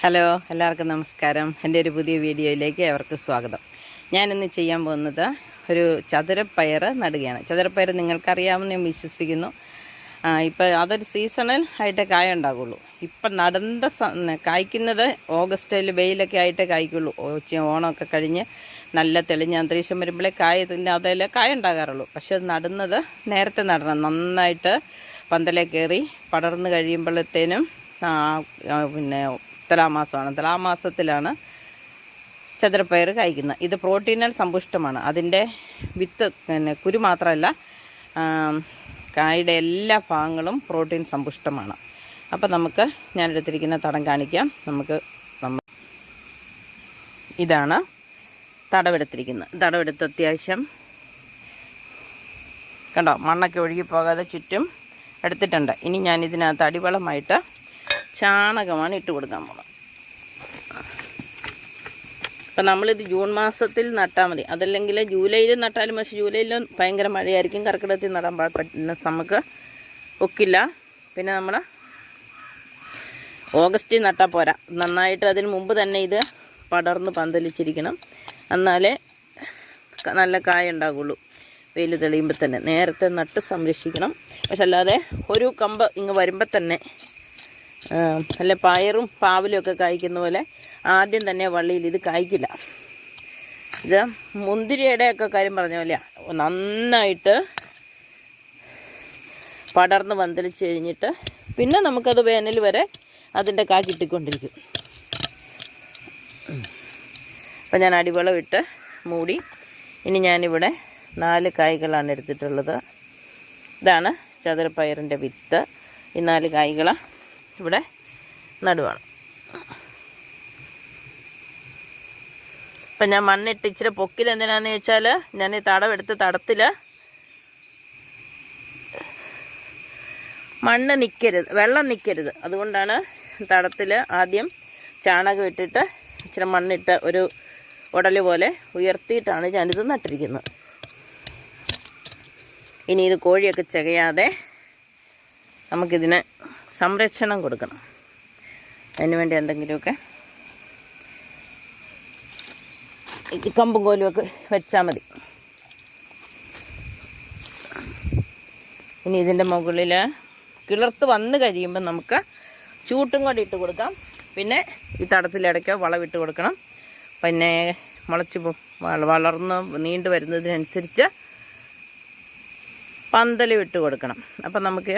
Hello, എല്ലാവർക്കും നമസ്കാരം. എൻ്റെ ഒരു പുതിയ വീഡിയോയിലേക്ക് അവർക്ക് സ്വാഗതം. ഞാനിന്ന് ചെയ്യാൻ പോകുന്നത് ഒരു ചതുരപ്പയർ നടുകയാണ്. ചതുരപ്പയർ നിങ്ങൾക്കറിയാമെന്ന് ഞാൻ വിശ്വസിക്കുന്നു. ഇപ്പം അതൊരു സീസണൽ ആയിട്ടേ കായ ഉണ്ടാകുള്ളൂ. ഇപ്പം കായ്ക്കുന്നത് ഓഗസ്റ്റിൽ വെയിലൊക്കെ ആയിട്ടേ കായ്ക്കുള്ളൂ. ഓണമൊക്കെ കഴിഞ്ഞ് നല്ല തെളിഞ്ഞ അന്തരീക്ഷം വരുമ്പോഴേ അതിൽ കായ ഉണ്ടാകാറുള്ളൂ. പക്ഷെ അത് നടുന്നത് നേരത്തെ നടണം. നന്നായിട്ട് പന്തലേ കയറി പടർന്നു കഴിയുമ്പോഴത്തേനും പിന്നെ തുലാമാസമാണ്. തുലാമാസത്തിലാണ് ചതുരപ്പയർ കായ്ക്കുന്നത്. ഇത് പ്രോട്ടീനാൽ സമ്പുഷ്ടമാണ്. അതിൻ്റെ വിത്ത് കുരു മാത്രമല്ല, കായുടെ എല്ലാ ഭാഗങ്ങളും പ്രോട്ടീൻ സമ്പുഷ്ടമാണ്. അപ്പം നമുക്ക് ഞാനെടുത്തിരിക്കുന്ന തടം കാണിക്കാം. ഇതാണ് തടവെടുത്തിരിക്കുന്നത്. തടവെടുത്ത് അത്യാവശ്യം കണ്ടോ, മണ്ണൊക്കെ ഒഴുകിപ്പോകാതെ ചുറ്റും എടുത്തിട്ടുണ്ട്. ഇനി ഞാനിതിനകത്ത് അടിവളമായിട്ട് ചാണകമാണ് ഇട്ട് കൊടുക്കാൻ പോകുന്നത്. അപ്പം നമ്മളിത് ജൂൺ മാസത്തിൽ നട്ടാൽ മതി. അതല്ലെങ്കിൽ ജൂലൈയിൽ നട്ടാലും, പക്ഷേ ജൂലൈയിൽ ഭയങ്കര മഴയായിരിക്കും. കർക്കിടകത്തിൽ നടാൻ നമുക്ക് ഒക്കില്ല. പിന്നെ നമ്മൾ ഓഗസ്റ്റിൽ നട്ടാൽ പോരാ, നന്നായിട്ട് അതിന് മുമ്പ് തന്നെ ഇത് പടർന്ന് പന്തലിച്ചിരിക്കണം. എന്നാലേ നല്ല കായ ഉണ്ടാകുള്ളൂ. വെയിൽ തെളിയുമ്പോൾ തന്നെ നേരത്തെ നട്ട് സംരക്ഷിക്കണം. പക്ഷെ അല്ലാതെ ഒരു കമ്പ് ഇങ്ങ് വരുമ്പോൾ തന്നെ അല്ല പയറും പാവലും ഒക്കെ കായ്ക്കുന്ന പോലെ ആദ്യം തന്നെ വള്ളിയിൽ ഇത് കായ്ക്കില്ല. ഇത് മുന്തിരിയുടെയൊക്കെ കാര്യം പറഞ്ഞ പോലെ നന്നായിട്ട് പടർന്ന് പന്തലിച്ച് കഴിഞ്ഞിട്ട് പിന്നെ നമുക്കത് വേനൽ വരെ അതിൻ്റെ കാ കിട്ടിക്കൊണ്ടിരിക്കും. അപ്പം ഞാൻ അടിവളം ഇട്ട് മൂടി. ഇനി ഞാനിവിടെ 4 കായ്കളാണ് എടുത്തിട്ടുള്ളത്. ഇതാണ് ചതുരപ്പയറിൻ്റെ വിത്ത്. ഈ 4 കായ്കൾ ഇവിടെ നടുവാണ്. അപ്പം ഞാൻ മണ്ണിട്ട് ഇച്ചിരി പൊക്കിൽ എന്തിനാന്ന് വെച്ചാൽ, ഞാൻ ഈ തടവെടുത്ത് തടത്തിൽ മണ്ണ് നിൽക്കരുത്, വെള്ളം നിൽക്കരുത്. അതുകൊണ്ടാണ് തടത്തിൽ ആദ്യം ചാണകം ഇട്ടിട്ട് ഇച്ചിരി മണ്ണിട്ട് ഒരു ഉടല് പോലെ ഉയർത്തിയിട്ടാണ് ഞാനിത് നട്ടിരിക്കുന്നത്. ഇനി ഇത് കോഴിയൊക്കെ ചകയാതെ നമുക്കിതിന് സംരക്ഷണം കൊടുക്കണം. അതിന് വേണ്ടി എന്തെങ്കിലുമൊക്കെ കമ്പും കോലുമൊക്കെ വെച്ചാൽ മതി. ഇനി ഇതിൻ്റെ മുകളിൽ കിളിർത്ത് വന്ന് കഴിയുമ്പോൾ നമുക്ക് ചൂട്ടും കൂടി ഇട്ട് കൊടുക്കാം. പിന്നെ ഈ തടത്തിലിടയ്ക്ക് വളമിട്ട് കൊടുക്കണം. പിന്നെ മുളച്ച് വളർന്ന് നീണ്ടു വരുന്നതിനനുസരിച്ച് പന്തലും ഇട്ട് കൊടുക്കണം. അപ്പം നമുക്ക്